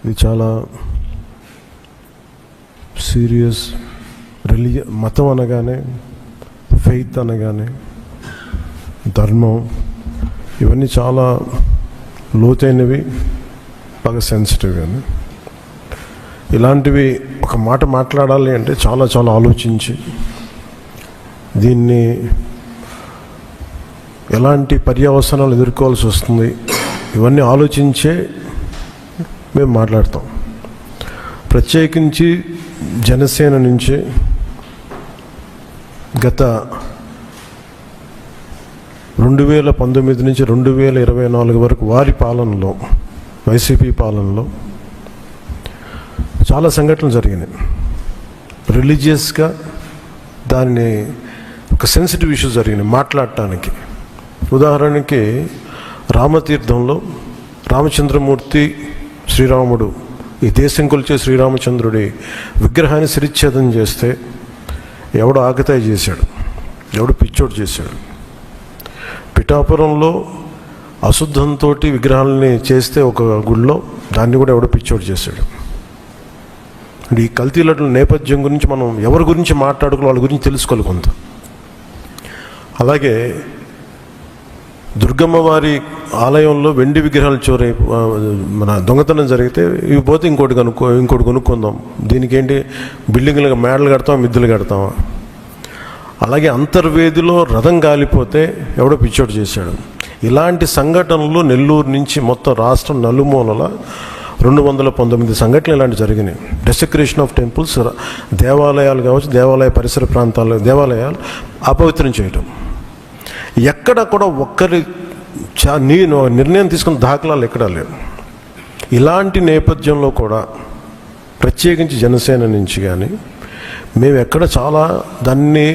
ఇది చాలా సీరియస్. మతం అనగానే, ఫెయిత్ అనగానే, ధర్మం, ఇవన్నీ చాలా లోతైనవి, బాగా సెన్సిటివ్. కానీ ఇలాంటివి ఒక మాట మాట్లాడాలి అంటే చాలా చాలా ఆలోచించి దీన్ని ఎలాంటి పర్యవసనాలు ఎదుర్కోవాల్సి వస్తుంది ఇవన్నీ ఆలోచించే మేము మాట్లాడతాం. ప్రత్యేకించి జనసేన నుంచి గత 2019 నుంచి 2024 వరకు వారి పాలనలో, వైసీపీ పాలనలో చాలా సంఘటనలు జరిగినాయి. రిలీజియస్గా దాన్ని ఒక సెన్సిటివ్ ఇష్యూ జరిగినాయి మాట్లాడటానికి. ఉదాహరణకి రామతీర్థంలో రామచంద్రమూర్తి శ్రీరాముడు, ఈ దేశం కొలిచే శ్రీరామచంద్రుడి విగ్రహాన్ని శిరిచ్ఛేదం చేస్తే ఎవడు ఆకతాయి చేశాడు, ఎవడు పిచ్చోడు చేశాడు. పిఠాపురంలో అశుద్ధంతో విగ్రహాలని చేస్తే ఒక గుడిలో, దాన్ని కూడా ఎవడో పిచ్చోడు చేశాడు. అంటే ఈ కల్తీల నేపథ్యం గురించి మనం ఎవరి గురించి మాట్లాడుకోవాలి, వాళ్ళ గురించి తెలుసుకోవాలి కొంత. అలాగే దుర్గమ్మ వారి ఆలయంలో వెండి విగ్రహాలు మన దొంగతనం జరిగితే ఇవి పోతే ఇంకోటి కొనుక్కుందాం, దీనికి ఏంటి బిల్డింగ్లు మేడలు కడతామా, మిద్దెలు కడతామా. అలాగే అంతర్వేదిలో రథం కాలిపోతే ఎవడో పిచ్చోడు చేశాడు. ఇలాంటి సంఘటనలు నెల్లూరు నుంచి మొత్తం రాష్ట్రం నలుమూలల 219 సంఘటనలు ఇలాంటివి జరిగినాయి. డెసిక్రేషన్ ఆఫ్ టెంపుల్స్, దేవాలయాలు కావచ్చు, దేవాలయ పరిసర ప్రాంతాలు, దేవాలయాలు అపవిత్రం చేయటం. ఎక్కడ కూడా ఒక్కరి నిర్ణయం తీసుకున్న దాఖలాలు ఎక్కడా లేవు. ఇలాంటి నేపథ్యంలో కూడా ప్రత్యేకించి జనసేన నుంచి కానీ మేము ఎక్కడ చాలా దాన్ని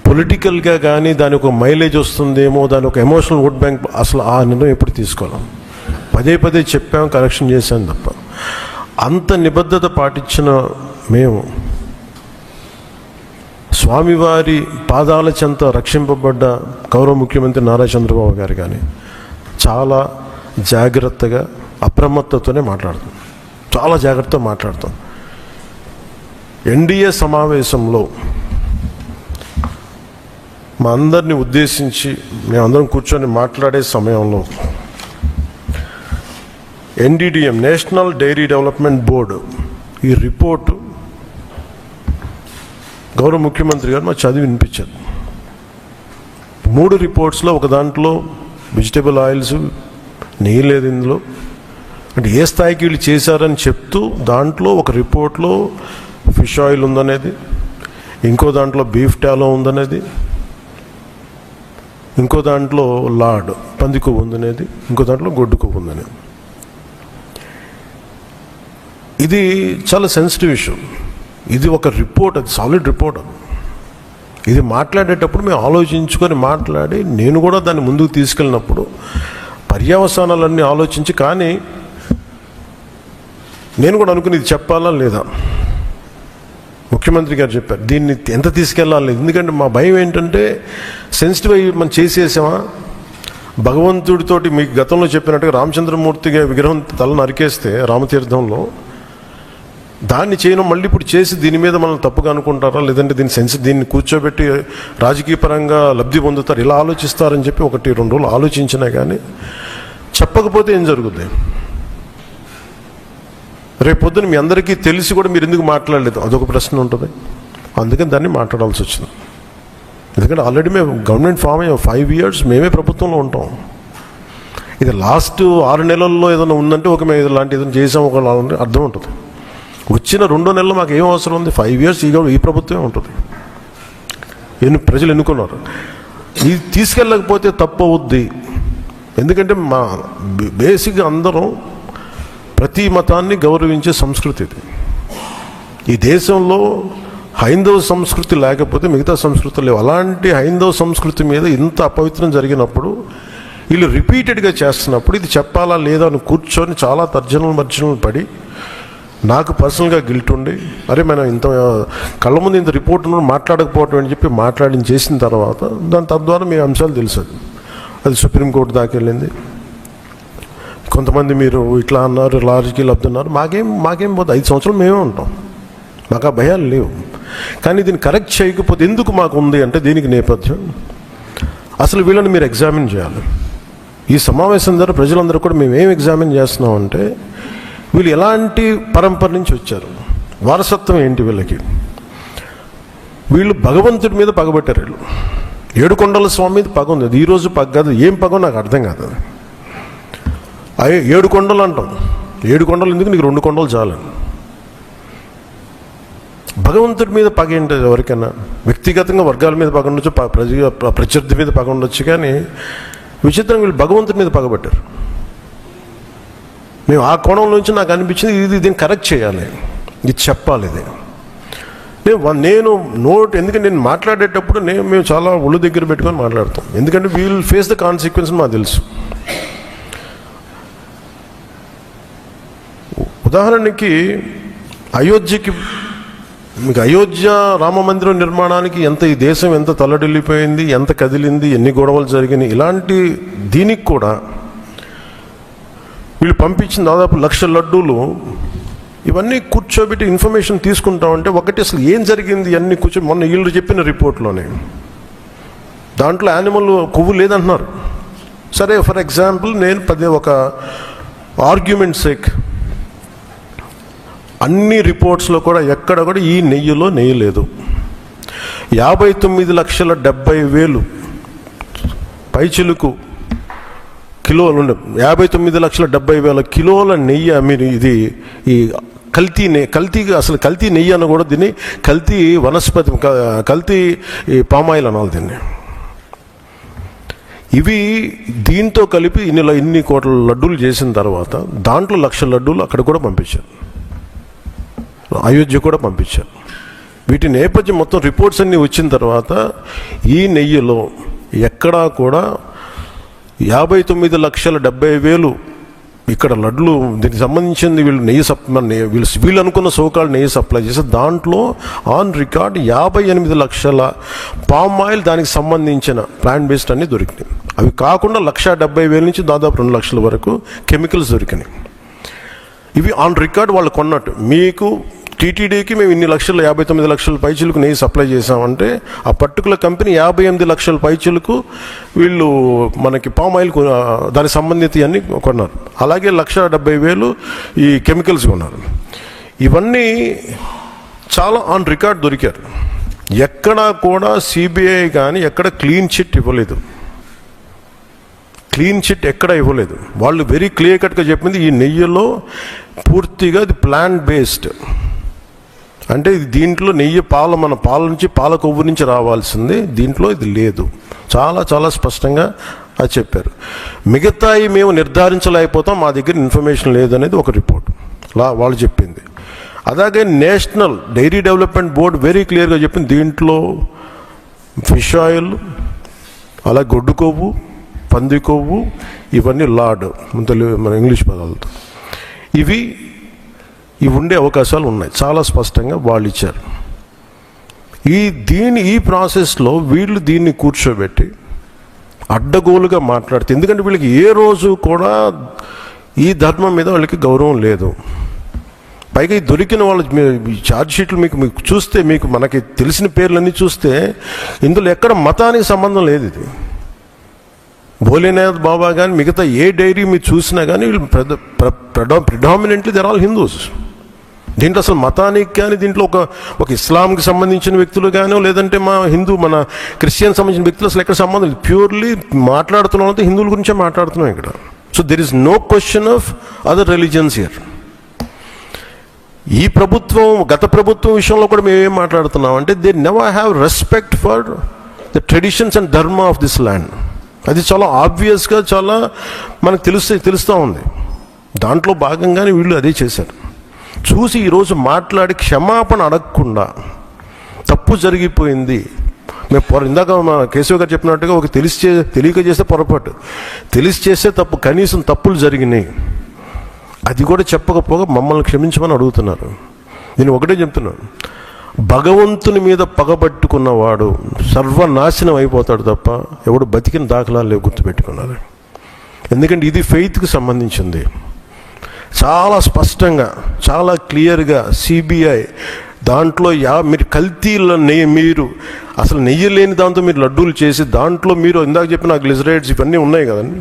పొలిటికల్గా కానీ దానికి ఒక మైలేజ్ వస్తుందేమో, దాని ఒక ఎమోషనల్ ఓట్ బ్యాంక్, అసలు ఆ నిర్ణయం ఎప్పుడు తీసుకోవాలి. పదే చెప్పాము, కరెక్షన్ చేశాను తప్ప. అంత నిబద్ధత పాటించిన మేము స్వామివారి పాదాల చెంత రక్షింపబడ్డ గౌరవ ముఖ్యమంత్రి నారా చంద్రబాబు గారు కానీ చాలా జాగ్రత్తగా అప్రమత్తతోనే మాట్లాడతాం, చాలా జాగ్రత్తగా మాట్లాడతాం. ఎన్డీఏ సమావేశంలో మా అందరినీ ఉద్దేశించి మేమందరం కూర్చొని మాట్లాడే సమయంలో NDDM, national dairy development board, ఈ రిపోర్టు గౌరవ ముఖ్యమంత్రి గారు మాకు చదివి వినిపించారు. 3 రిపోర్ట్స్లో ఒక దాంట్లో వెజిటబుల్ ఆయిల్స్, నెయ్యి లేదు ఇందులో. అంటే ఏ స్థాయికి వీళ్ళు చేశారని చెప్తూ దాంట్లో ఒక రిపోర్ట్లో ఫిష్ ఆయిల్ ఉందనేది, ఇంకో దాంట్లో బీఫ్ టాలో ఉందనేది, ఇంకో దాంట్లో లాడ్ పంది కొవ్వు ఉందనేది, ఇంకో దాంట్లో గొడ్డు కొవ్వు ఉందనేది. ఇది చాలా సెన్సిటివ్ ఇష్యూ. ఇది ఒక రిపోర్ట్, అది సాలిడ్ రిపోర్ట్. ఇది మాట్లాడేటప్పుడు మేము ఆలోచించుకొని మాట్లాడి, నేను కూడా దాన్ని ముందుకు తీసుకెళ్ళినప్పుడు పర్యవసానాలన్నీ ఆలోచించి, కానీ నేను కూడా అనుకుని ఇది చెప్పాలా లేదా. ముఖ్యమంత్రి గారు చెప్పారు దీన్ని ఎంత తీసుకెళ్ళాలి. ఎందుకంటే మా భయం ఏంటంటే సెన్సిటివ్ అయ్యి మనం చేసేసామా, భగవంతుడితోటి మీకు గతంలో చెప్పినట్టుగా రామచంద్రమూర్తిగా విగ్రహం తల నరికేస్తే రామతీర్థంలో, దాన్ని చేయడం మళ్ళీ ఇప్పుడు చేసి దీని మీద మనం తప్పుగా అనుకుంటారా, లేదంటే దీన్ని కూర్చోబెట్టి రాజకీయ పరంగా లబ్ధి పొందుతారు, ఇలా ఆలోచిస్తారని చెప్పి 1-2 రోజులు ఆలోచించినా కానీ చెప్పకపోతే ఏం జరుగుతుంది. రేపు పొద్దున మీ అందరికీ తెలిసి కూడా మీరు ఎందుకు మాట్లాడలేదు, అదొక ప్రశ్న ఉంటుంది. అందుకని దాన్ని మాట్లాడాల్సి వచ్చింది. ఎందుకంటే ఆల్రెడీ మేము గవర్నమెంట్ ఫామ్ అయ్యాం, 5 years మేమే ప్రభుత్వంలో ఉంటాం. ఇది లాస్ట్ 6 నెలల్లో ఏదైనా ఉందంటే ఒక మేము ఇలాంటి ఏదైనా చేసాం ఒక అర్థం ఉంటుంది. వచ్చిన 2 నెలలు మాకు ఏం అవసరం ఉంది, 5 years ఈ ప్రభుత్వమే ఉంటుంది. ప్రజలు ఎన్నుకున్నారు. ఇది తీసుకెళ్ళకపోతే తప్పు అవుద్ది. ఎందుకంటే మా బేసిక్గా అందరం ప్రతి మతాన్ని గౌరవించే సంస్కృతి ఇది. ఈ దేశంలో హైందవ సంస్కృతి లేకపోతే మిగతా సంస్కృతులు లేవు. అలాంటి హైందవ సంస్కృతి మీద ఇంత అపవిత్రం జరిగినప్పుడు, వీళ్ళు రిపీటెడ్గా చేస్తున్నప్పుడు ఇది చెప్పాలా లేదా అని కూర్చొని చాలా తర్జనలు పడి, నాకు పర్సనల్గా గిల్ట్ ఉండి, అరే మనం ఇంత కళ్ళ ముందు ఇంత రిపోర్ట్ మాట్లాడకపోవటం అని చెప్పి చేసిన తర్వాత తద్వారా మీ అంశాలు తెలుసు. అది సుప్రీంకోర్టు దాకా వెళ్ళింది. కొంతమంది మీరు ఇట్లా అన్నారు, రాజకీయాలు అబ్దున్నారు, మాకేం పోతే 5 సంవత్సరాలు మేమే ఉంటాం, మాకు ఆ భయాలు లేవు. కానీ దీన్ని కరెక్ట్ చేయకపోతే ఎందుకు మాకు ఉంది అంటే దీనికి నేపథ్యం అసలు వీళ్ళని మీరు ఎగ్జామిన్ చేయాలి. ఈ సమావేశం ద్వారా ప్రజలందరూ కూడా మేము ఏం ఎగ్జామిన్ చేస్తున్నామంటే వీళ్ళు ఎలాంటి పరంపర నుంచి వచ్చారు, వారసత్వం ఏంటి వీళ్ళకి. వీళ్ళు భగవంతుడి మీద పగబట్టారు. వీళ్ళు ఏడుకొండల స్వామి మీద పగ ఉంది. అది ఈరోజు పగ కాదు, ఏం పగో నాకు అర్థం కాదు. అయ్యే 7 కొండలు అంటాం, 7 కొండలు ఎందుకు, నీకు 2 కొండలు చాలని. భగవంతుడి మీద పగ ఏంటి ఎవరికైనా? వ్యక్తిగతంగా వర్గాల మీద పగ ఉండొచ్చు, ప్రత్యర్థి మీద పగ ఉండొచ్చు, కానీ విచిత్రంగా వీళ్ళు భగవంతుడి మీద పగబట్టారు. మేము ఆ కోణం నుంచి నాకు అనిపించింది దీన్ని కరెక్ట్ చేయాలి, ఇది చెప్పాలి. ఇది నేను ఎందుకంటే నేను మాట్లాడేటప్పుడు మేము చాలా ఒళ్ళు దగ్గర పెట్టుకొని మాట్లాడతాం, ఎందుకంటే వీల్ ఫేస్ ద కాన్సిక్వెన్స్ మాకు తెలుసు. ఉదాహరణకి అయోధ్యకి, మీకు అయోధ్య రామ మందిరం నిర్మాణానికి ఈ దేశం ఎంత తల్లడిల్లిపోయింది, ఎంత కదిలింది, ఎన్ని గొడవలు జరిగినాయి. ఇలాంటి దీనికి కూడా వీళ్ళు పంపించిన దాదాపు 1,00,000 లడ్డూలు ఇవన్నీ కూర్చోబెట్టి ఇన్ఫర్మేషన్ తీసుకుంటామంటే ఒకటి అసలు ఏం జరిగింది అన్నీ మొన్న వీళ్ళు చెప్పిన రిపోర్ట్లోనే దాంట్లో యానిమల్ కొవ్వు లేదంటున్నారు. సరే, ఫర్ ఎగ్జాంపుల్ నేను ఒక ఆర్గ్యుమెంట్ సేక్ అన్ని రిపోర్ట్స్లో కూడా ఎక్కడ కూడా ఈ నెయ్యిలో నెయ్యి లేదు. 59,70,000 పైచిలుకు కిలోలు 59,70,000 కిలోల నెయ్యి మీరు ఇది ఈ కల్తీ అసలు కల్తీ నెయ్యి అని కూడా దీన్ని కల్తీ వనస్పతి, కల్తీ పామాయిల్ అనాలి దీన్ని. ఇవి దీంతో కలిపి ఇన్ని కోట్ల లడ్డూలు చేసిన తర్వాత దాంట్లో 1,00,000 లడ్డూలు అక్కడ కూడా పంపించారు, అయోధ్య కూడా పంపించారు. వీటి నేపథ్యం మొత్తం రిపోర్ట్స్ అన్నీ వచ్చిన తర్వాత ఈ నెయ్యిలో ఎక్కడా కూడా 59,70,000 ఇక్కడ లడ్లు దీనికి సంబంధించింది వీళ్ళు అనుకున్న సోకాళ్ళు నెయ్యి సప్లై చేసి దాంట్లో ఆన్ రికార్డ్ 58,00,000 పామ్ ఆయిల్ దానికి సంబంధించిన ప్లాంట్ బేస్డ్ అన్నీ దొరికినాయి. అవి కాకుండా 1,70,000 నుంచి దాదాపు 2,00,000 వరకు కెమికల్స్ దొరికినాయి. ఇవి ఆన్ రికార్డ్ వాళ్ళు కొన్నట్టు. మీకు టీటీడీకి మేము ఇన్ని లక్షలు 59,00,000 పైచులకు నెయ్యి సప్లై చేసామంటే ఆ పర్టికులర్ కంపెనీ 58,00,000 పైచులకు వీళ్ళు మనకి పామ్ ఆయిల్ దానికి సంబంధిత అన్నీ కొన్నారు. అలాగే 1,70,000 ఈ కెమికల్స్ కొన్నారు. ఇవన్నీ చాలా ఆన్ రికార్డ్ దొరికారు. ఎక్కడా కూడా సిబిఐ కానీ ఎక్కడ క్లీన్ చిట్ ఇవ్వలేదు. క్లీన్ చిట్ ఎక్కడ ఇవ్వలేదు. వాళ్ళు వెరీ క్లియర్ కట్గా చెప్పింది ఈ నెయ్యిలో పూర్తిగా ఇది ప్లాంట్ బేస్డ్, అంటే దీంట్లో నెయ్యి మన పాల నుంచి పాల కొవ్వు నుంచి రావాల్సింది, దీంట్లో ఇది లేదు. చాలా చాలా స్పష్టంగా అది చెప్పారు. మిగతాయి మేము నిర్ధారించలేకపోతాం, మా దగ్గర ఇన్ఫర్మేషన్ లేదనేది ఒక రిపోర్ట్ వాళ్ళు చెప్పింది. అలాగే national dairy development board very క్లియర్గా చెప్పింది దీంట్లో ఫిష్ ఆయిల్, అలా గొడ్డు కొవ్వు, పంది కొవ్వు, ఇవన్నీ లార్డ్ మన ఇంగ్లీష్ పదాలతో ఇవి ఉండే అవకాశాలు ఉన్నాయి. చాలా స్పష్టంగా వాళ్ళు ఇచ్చారు. ఈ ప్రాసెస్లో వీళ్ళు దీన్ని కూర్చోబెట్టి అడ్డగోలుగా మాట్లాడితే, ఎందుకంటే వీళ్ళకి ఏ రోజు కూడా ఈ ధర్మం మీద వాళ్ళకి గౌరవం లేదు. పైగా ఈ దొరికిన వాళ్ళు ఛార్జ్ షీట్లు మీకు చూస్తే, మనకి తెలిసిన పేర్లన్నీ చూస్తే ఇందులో ఎక్కడ మతానికి సంబంధం లేదు. ఇది భోలేనాథ్ బాబా కానీ మిగతా ఏ డైరీ మీరు చూసినా కానీ వీళ్ళు ప్రిడామినెంట్లీ దర్ ఆల్ హిందూస్. దీంట్లో అసలు మతానికి కానీ దీంట్లో ఒక ఇస్లాంకి సంబంధించిన వ్యక్తులు కానీ లేదంటే మన క్రిస్టియన్ సంబంధించిన వ్యక్తులు అసలు ఎక్కడ సంబంధం లేదు. ప్యూర్లీ మాట్లాడుతున్నాం అంటే హిందువుల గురించే మాట్లాడుతున్నాం ఇక్కడ. So there is no question of other religions here. ఈ ప్రభుత్వం, గత ప్రభుత్వం విషయంలో కూడా మేము ఏం మాట్లాడుతున్నాం అంటే they never have respect for the traditions and ధర్మ ఆఫ్ దిస్ ల్యాండ్. అది చాలా ఆబ్వియస్గా చాలా మనకు తెలుస్తూ ఉంది. దాంట్లో భాగంగానే వీళ్ళు అదే చేశారు. చూసి ఈరోజు మాట్లాడి క్షమాపణ అడగకుండా తప్పు జరిగిపోయింది. ఇందాక మా కేశవ్ గారు చెప్పినట్టుగా ఒక తెలియక చేస్తే పొరపాటు, తెలిసి చేస్తే తప్పు, కనీసం తప్పులు జరిగినాయి అది కూడా చెప్పకపోగా మమ్మల్ని క్షమించమని అడుగుతున్నారు. నేను ఒకటే చెప్తున్నాను, భగవంతుని మీద పగబట్టుకున్నవాడు సర్వనాశనం అయిపోతాడు తప్ప ఎవడు బతికిన దాఖలాలు లేవు, గుర్తుపెట్టుకున్నారు. ఎందుకంటే ఇది ఫెయిత్కి సంబంధించింది. చాలా స్పష్టంగా, చాలా క్లియర్గా సిబిఐ దాంట్లో మీరు కల్తీల నెయ్యి, మీరు అసలు నెయ్యి లేని దాంతో మీరు లడ్డూలు చేసి దాంట్లో మీరు ఇందాక చెప్పిన గ్లిజరైడ్స్ ఇవన్నీ ఉన్నాయి కదండి.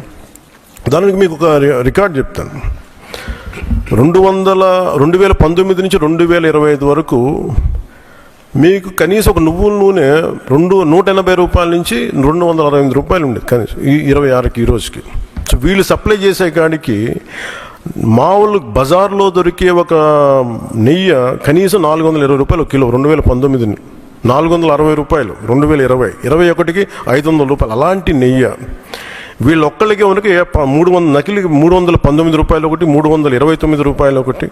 దానికి మీకు ఒక రికార్డ్ చెప్తాను. 2019 నుంచి 2025 వరకు మీకు కనీసం ఒక నువ్వుల నూనె 180 రూపాయల నుంచి 268 రూపాయలు ఉండేది కనీసం 26కి ఈ రోజుకి. సో వీళ్ళు సప్లై చేసే కాడికి మామూలు బజార్లో దొరికే ఒక నెయ్యి కనీసం 420 రూపాయలు ఒక కిలో. 2019 460 రూపాయలు, 2020 21కి 500 రూపాయలు. అలాంటి నెయ్యి వీళ్ళొక్కళ్ళకి మనకి 300 నకిలీకి 319 రూపాయలు ఒకటి, 329 రూపాయలు ఒకటి,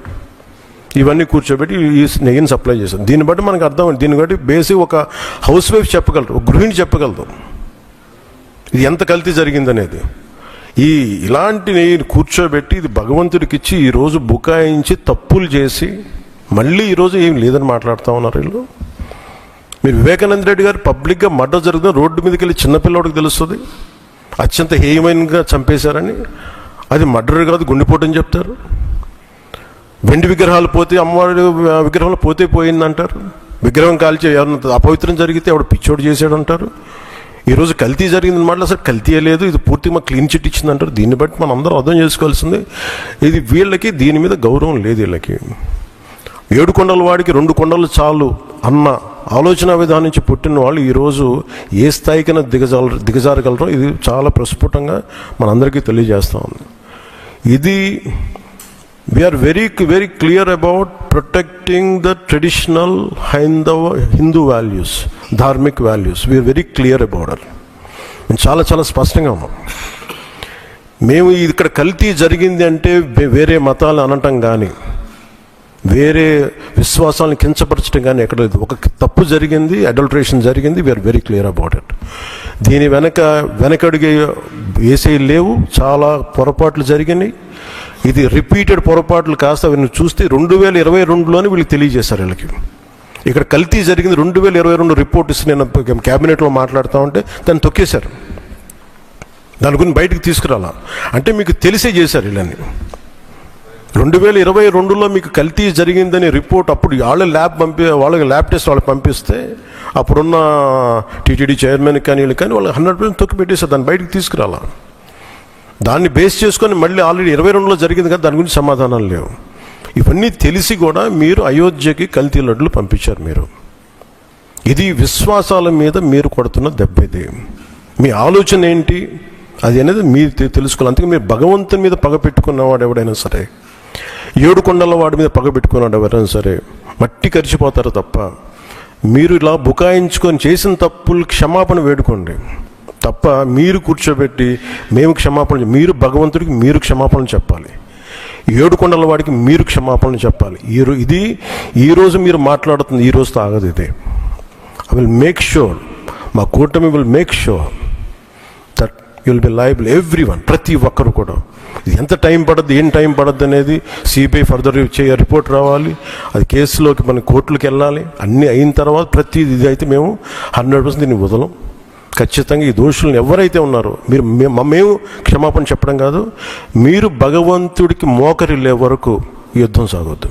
ఇవన్నీ కూర్చోబెట్టి ఈ నెయ్యిని సప్లై చేశారు. దీన్ని బట్టి మనకు అర్థం, దీన్ని బట్టి బేసిక్ ఒక హౌస్ వైఫ్ చెప్పగలరు, ఒక గృహిణి చెప్పగలదు ఇది ఎంత కల్తీ జరిగిందనేది. ఇలాంటి నెయ్యిని కూర్చోబెట్టి ఇది భగవంతుడికి ఇచ్చి ఈరోజు బుకాయించి తప్పులు చేసి మళ్ళీ ఈరోజు ఏం లేదని మాట్లాడుతూ ఉన్నారు వీళ్ళు. మీరు వివేకానంద రెడ్డి గారు పబ్లిక్గా మర్డర్ జరుగుతుంది, రోడ్డు మీదకి వెళ్ళి చిన్నపిల్లవాడికి తెలుస్తుంది అత్యంత హేయమైనగా చంపేశారని. అది మర్డర్ కాదు, గుండెపోటు అని చెప్తారు. వెండి విగ్రహాలు పోతే, అమ్మవారి విగ్రహాలు పోతే పోయిందంటారు. విగ్రహం కాల్చి ఎవరన్నా అపవిత్రం జరిగితే ఎవడు పిచ్చోడు చేశాడు అంటారు. ఈరోజు కల్తీ జరిగింది మాట అసలు కల్తీ లేదు, ఇది పూర్తిగా క్లీన్ చిట్ ఇచ్చింది అంటారు. దీన్ని బట్టి మనం అందరం అర్థం చేసుకోవాల్సింది ఇది వీళ్ళకి దీని మీద గౌరవం లేదు. వీళ్ళకి 7 కొండల వాడికి 2 కొండలు చాలు అన్న ఆలోచన విధానం నుంచి పుట్టిన వాళ్ళు ఈరోజు ఏ స్థాయికైనా దిగజారగలరో ఇది చాలా ప్రస్ఫుటంగా మనందరికీ తెలియజేస్తూ ఉంది. ఇది we are very very clear about protecting the traditional Hindu values, dharmic values. We are very clear about it. మేము చాలా చాలా స్పష్టంగా ఉన్నాం. మేము ఇక్కడ కల్తీ జరిగింది అంటే వేరే మతాలు అనటం కానీ వేరే విశ్వాసాలను కించపరచడం కానీ ఎక్కడ లేదు. ఒక తప్పు జరిగింది, అడల్ట్రేషన్ జరిగింది. We are very clear about it. దీని వెనకడుగే వేసే లేవు, చాలా పొరపాట్లు జరిగినాయి. ఇది రిపీటెడ్ పొరపాట్లు కాస్త వీళ్ళని చూస్తే 2022లోనే వీళ్ళకి తెలియజేశారు. వీళ్ళకి ఇక్కడ కల్తీ జరిగింది 2022 రిపోర్ట్ ఇస్తే నేను క్యాబినెట్లో మాట్లాడుతూ ఉంటే దాన్ని తొక్కేశారు. దాని గురించి బయటకు తీసుకురాలా అంటే మీకు తెలిసే చేశారు వీళ్ళని. 2022లో మీకు కల్తీ జరిగిందని రిపోర్ట్ అప్పుడు వాళ్ళకి ల్యాబ్ టెస్ట్ వాళ్ళకి పంపిస్తే అప్పుడున్న టీటీడీ చైర్మన్ కానీ వీళ్ళు కానీ వాళ్ళు 100% తొక్కి పెట్టేశారు. దాన్ని బయటకు తీసుకురాలా. దాన్ని బేస్ చేసుకొని మళ్ళీ ఆల్రెడీ 22లో జరిగింది కదా, దాని గురించి సమాధానాలు లేవు. ఇవన్నీ తెలిసి కూడా మీరు అయోధ్యకి కల్తీ లడ్లు పంపించారు. మీరు ఇది విశ్వాసాల మీద మీరు కొడుతున్న దెబ్బ. ఇది మీ ఆలోచన ఏంటి అది అనేది మీరు తెలుసుకోవాలి. అందుకే మీరు భగవంతుని మీద పగ పెట్టుకున్నవాడు ఎవడైనా సరే, 7 కొండల వాడి మీద పగ పెట్టుకున్నాడు ఎవరైనా సరే మట్టి కరిచిపోతారు తప్ప. మీరు ఇలా బుకాయించుకొని చేసిన తప్పులు క్షమాపణ వేడుకోండి తప్ప మీరు కూర్చోబెట్టి మేము క్షమాపణ, మీరు భగవంతుడికి మీరు క్షమాపణ చెప్పాలి. 7 కొండల వాడికి మీరు క్షమాపణ చెప్పాలి. ఇది ఈరోజు మీరు మాట్లాడుతుంది ఈ రోజుతో ఆగదు. ఇదే ఐ విల్ మేక్ షూర్, మా కూటమి will make sure that you will be liable everyone, ప్రతి ఒక్కరు కూడా. ఇది ఎంత టైం పడుద్ది, ఏం టైం పడుద్ది అనేది సిబిఐ ఫర్దర్ రిపోర్ట్ రావాలి, అది కేసులోకి మన కోర్టులకు వెళ్ళాలి. అన్నీ అయిన తర్వాత ప్రతి ఇది అయితే మేము 100% దీన్ని వదలం. ఖచ్చితంగా ఈ దోషులను ఎవరైతే ఉన్నారో మేము క్షమాపణ చెప్పడం కాదు, మీరు భగవంతుడికి మోకరిల్లే వరకు యుద్ధం సాగొద్దు.